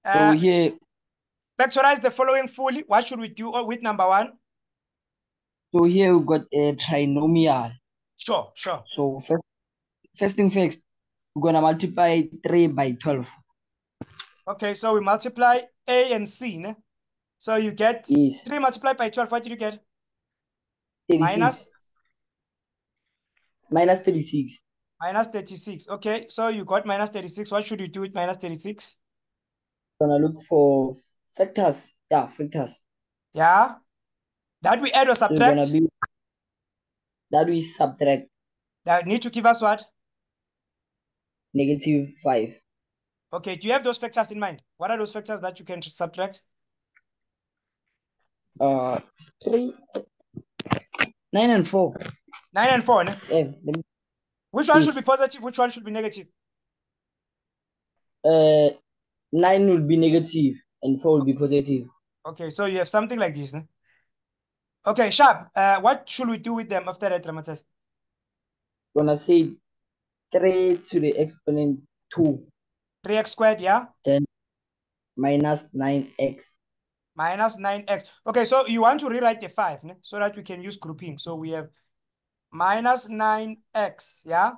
So here, Factorize the following fully. What should we do with number 1? so here we got a trinomial. Sure, sure. So first thing first, we're gonna multiply 3 by 12. Okay, so we multiply A and C. Ne? So you get Is 3 multiplied by 12. What did you get? 36. Minus 36. Minus 36. Okay, so you got minus 36. What should you do with minus 36? Gonna look for factors. Yeah, factors. Yeah. That we add or So it's gonna subtract? be that we subtract That need to give us what? -5. Okay, do you have those factors in mind? What are those factors that you can subtract? 3, 9 and 4. 9 and 4. Ne? Which one should be Yes. positive? Which one should be negative? 9 will be negative and 4 will be positive. Okay, so you have something like this. Ne? Okay, sharp. What should we do with them after that, Ramatas? Gonna say 3 to the exponent 2. 3x squared, yeah? Then minus 9x. Minus 9x. Okay, so you want to rewrite the 5 ne? So that we can use grouping. So we have minus 9x, yeah?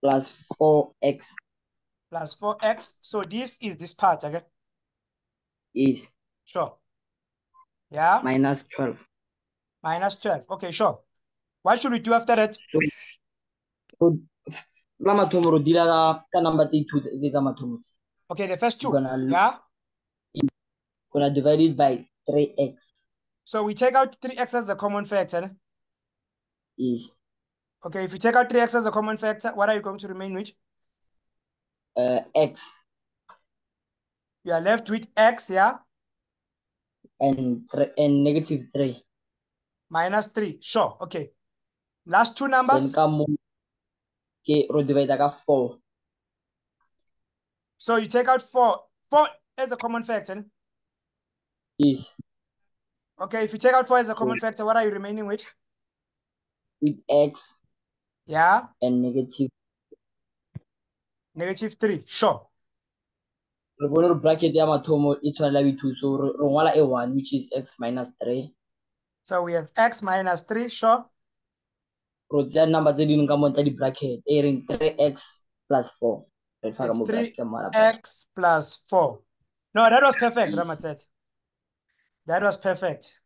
Plus 4x. Plus 4x. So this is this part, okay? Is Sure. Yeah? minus 12. Minus 12. Okay, sure. What should we do after that? So la mathomo ro dira ka number tse 2 tsa mathomo. Okay, the first 2. Yeah? Gonna divide it by 3x. So we take out 3x as a common factor. Ne? Is okay, if you take out 3x as a common factor, what are you going to remain with? X. You are left with x, yeah? And -3. Minus 3. Sure. Okay. Last 2 numbers. Then ro divide ka 4. So you take out 4. 4 as a common factor. Ne? Is okay, if you take out 4 as a common factor, what are you remaining with? With x. Yeah? And -3. Sure. re bone bracket ya mathomo e tshwana le 2, so re ngwala a 1, which is x minus 3. So we have x minus 3, sure. Ro tsa number tse dingwe ka mo tsa di bracket e reng 3x plus 4. It's 3x plus 4. No, that was perfect, Ramatet. That was perfect.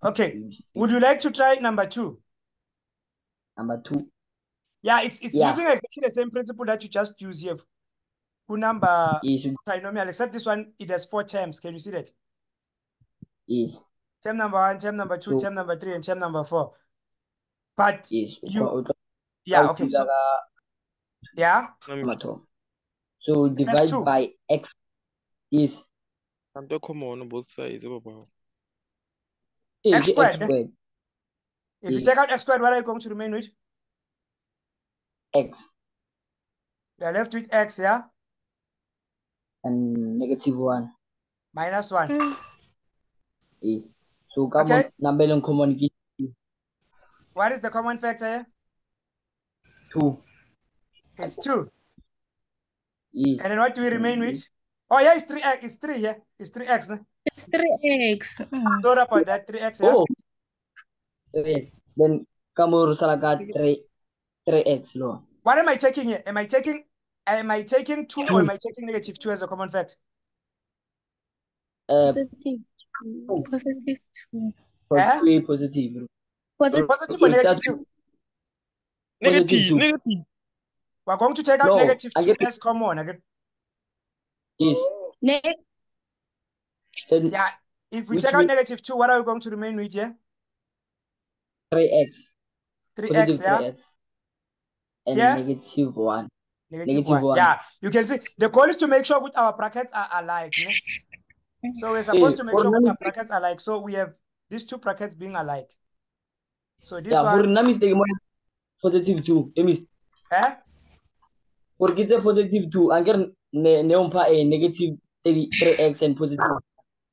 Okay. Would you like to try number 2? Number 2. Yeah, it's using exactly the same principle that you just used here. Number trinomial, except this one, it has 4 terms. Can you see that? Yes. Term number 1, term number 2, term number 3, and term number 4. But yeah, okay. So, yeah. So we'll divide by x. Is common on both sides. X squared. If you take out x squared, what are you going to remain with? X. You are left with x, yeah? And -1. Minus 1. Yes. So okay. Number common. What is the common factor here? 2. It's 2. Yes. And then what do we remain with? Oh yeah, it's 3x. It's 3, yeah? It's 3x, no? It's 3x. Sorry about that, 3x, yeah? Oh. 3x. Then kamu salaga 3x lo. What am I taking here? Am I taking 2 or am I taking -2 as a common factor? Positive 2. Positive 2. Positive. Positive or -2? Negative. We're going to take out -2 as common again. Yes. Yeah. If we take out -2, what are we going to remain with here? 3x. 3x, yeah? 3x. And -1. -1. Yeah. You can see the goal is to make sure our brackets are alike. So we're supposed to make sure our brackets are alike. So we have these 2 brackets being alike. So this one. Positive 2. For get a positive 2, again neompa a negative 3x and positive.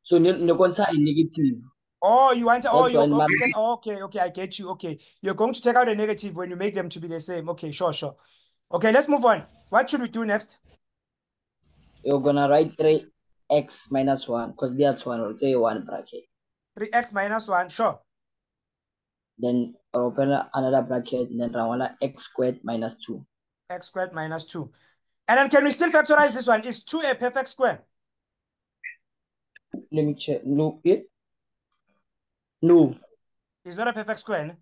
So no conta a negative. Oh, you want okay, I get you. Okay. You're going to take out a negative when you make them to be the same. Okay, sure. Okay, let's move on. What should we do next? you're gonna write 3x minus 1 because that's one or say one bracket. 3x minus 1, sure. Then open another bracket and then run x squared minus 2. X squared minus 2. And then can we still factorize this one? Is 2 a perfect square? Let me check. No, no. It's not a perfect square. Ne?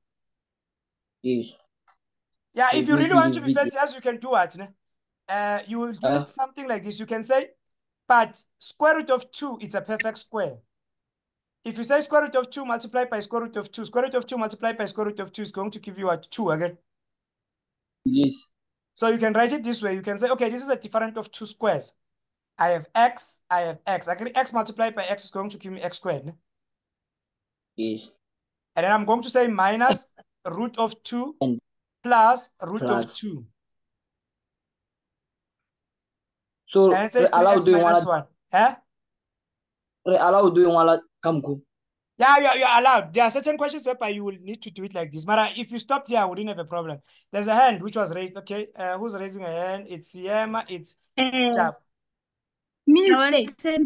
Yes. Yeah, So if it you means really we want to be divide fancy, as you can do what? Ne? You will do Uh, it something like this. You can say, but square root of 2 is a perfect square. If you say square root of 2 multiplied by square root of 2, square root of 2 multiplied by square root of 2 is going to give you what? 2 again. yes. So you can write it this way. You can say, okay, this is a difference of 2 squares. I have x, I have x. Actually, x multiplied by x is going to give me x squared. Ne? Yes. And then I'm going to say minus root of 2 And plus root of plus. 2. So And it says allow 3x doing minus one 1. Huh? allow doing one come. Yeah, you're allowed. There are certain questions whereby you will need to do it like this. But if you stopped here, I wouldn't have a problem. There's a hand which was raised. Okay, who's raising a hand? It's Yema. It's Jab. Minister.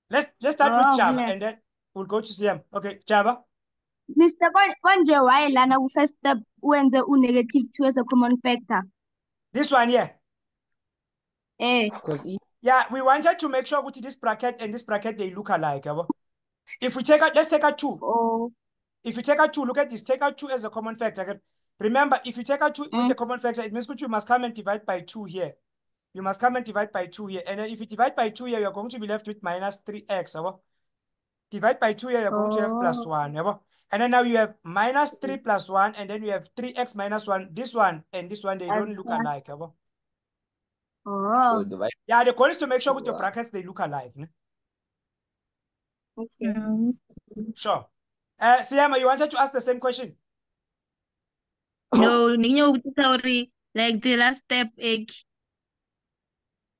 Let's start with Jab, and then we'll go to CM. Okay, Jaba. Mr. Konje why lana first step when the negative 2 as a common factor? This one here. Because Yeah, we wanted to make sure with this bracket and this bracket they look alike. Yabo. If we take out, let's take out 2. Oh. If you take out 2, look at this. Take out 2 as a common factor. Okay? Remember, if you take out 2 with the common factor, it means you must come and divide by 2 here. You must come and divide by 2 here. And then if you divide by 2 here, you're going to be left with minus 3x. Yabo. Divide by 2 here, you're going to have plus 1. Yabo. And then now you have minus 3 plus 1, and then you have 3x minus 1. This one and this one, they don't look alike. Yabo. Oh. Yeah, the goal is to make sure with your brackets, they look alike. Ne? Okay. Sure. Siyama, you wanted to ask the same question? No, sorry. Like the last step, is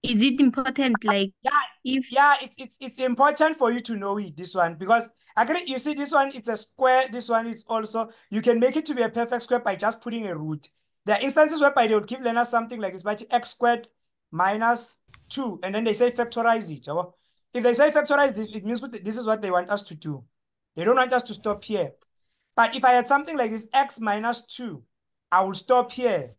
it important? Like, it's important for you to know it, this one, because actually you see this one, it's a square. This one is also, you can make it to be a perfect square by just putting a root. There are instances whereby they would give learners something like this, but x squared minus 2, and then they say factorize it. If they say factorize this, it means this is what they want us to do. They don't want us to stop here. But if I had something like this, x minus 2, I will stop here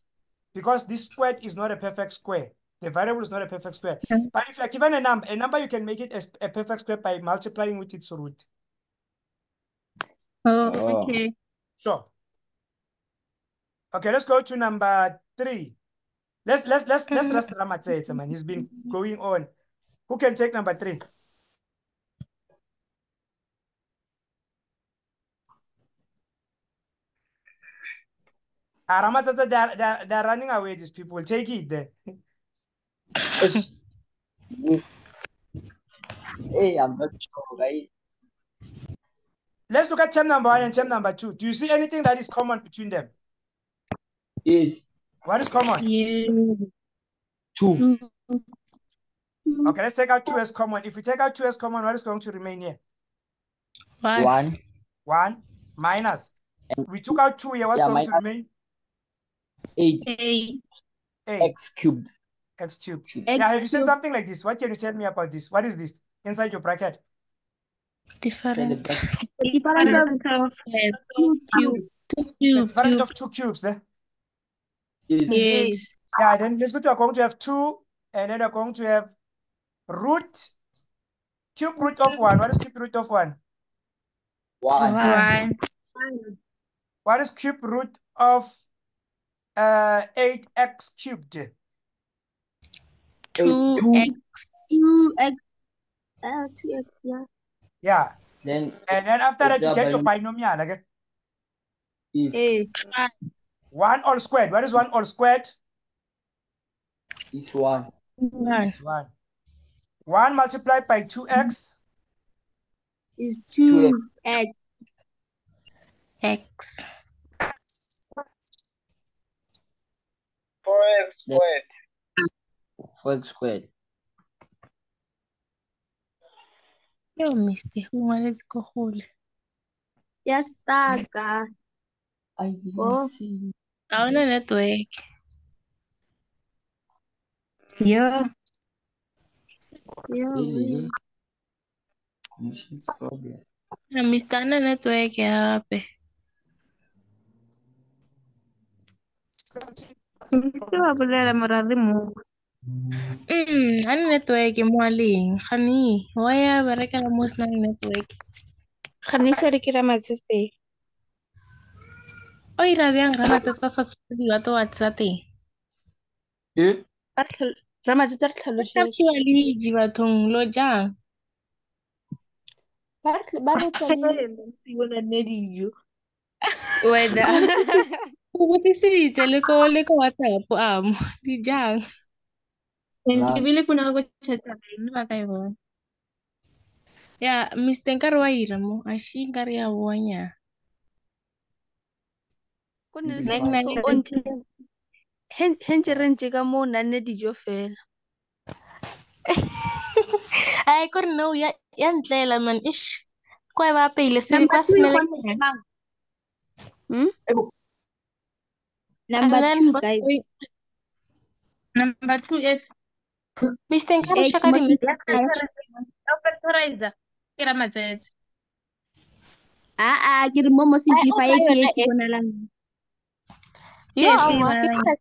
because this squared is not a perfect square. The variable is not a perfect square. But if you're given a number, you can make it a perfect square by multiplying with its root. Oh, okay. Sure. Okay, let's go to number 3. Let's rest Ramatete, man. He's been going on. Who can take number 3? Ramatete, they're running away, these people. Take it then. Hey, I'm not sure, right? Let's look at term number 1 and term number 2. Do you see anything that is common between them? Yes. What is common? Yeah. 2. Okay, let's take out 2 as common. If we take out 2 as common, what is going to remain here? 1. 1 minus. We took out 2 here. What's going to remain? 8. X cubed. X cubed. Yeah, have you said something like this? What can you tell me about this? What is this inside your bracket? Different. Different of 2 cubes. Difference of 2 cubes there. Yes. Yeah, then let's go to, we're going to have 2, and then we're going to have cube root of 1. What is cube root of 1? 1. What is cube root of 8x cubed? 2x. 2x. 2x, yeah. Yeah. And then after that, you get your binomial again. Is 1 all squared. What is 1 all squared? Is 1. It's 1. 1 multiplied by 2x is 2x. X. 4x squared. 4x squared. Yo, Mister, let's go hold. Yes, Taka. I didn't see. I want a network. Yeah. Really? Machines problem. Mr. Na network yape. Mr. Bolela moradi mo. Ani network mo aling. Khani, waya bereka la mos na network. Khani se re kira matsetse. O ira bjang ramatsatsi ka sa tshodiwa to WhatsApp. Eh? Ramatsetse re Ka tlhalosetse. fiwa le bathong lo jang. Ba re tla le Se bona ne dijo. wena. O botsisitse le ko WhatsApp amo di jang. Lunch. Ndivile kuna ko chatsa ni ba kai bona. Ya, Mr. Nkare wa ira mo, ashi nkare ya bonya. Go ne le Like so on hentse re ntse ka mo nne dijo fela. Ay, kore no ya ntlela man ish. Kwa ba pele se Number kwa 2 smele. Number 2, guys. Number 2 is Mr. Nkare Egg, shaka di machine mistake. Authorizer. Kira matsetse. ke re mo simplify okay, ke yona ke bonalang. Yo, Ke efe awa, yona?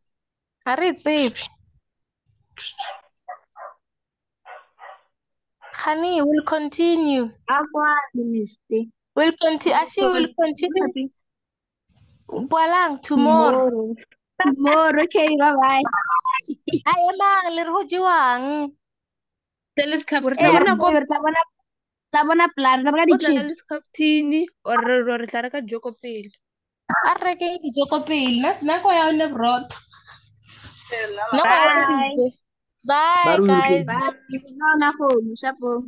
ha re tsebe. Honey, we'll continue. Mistake. We'll continue. Actually, we'll continue. Bolang tomorrow. Tomorrow, okay, bye-bye. Ay, emang, le ho jiwang. Teles Tla bona plan, tla bona di-chips. Scaftini or re tla reka joko pele. Arre ke dijoko pele. Nako ya one brot. Nako ya Bye. Bye, Baru guys. Bye. Bye.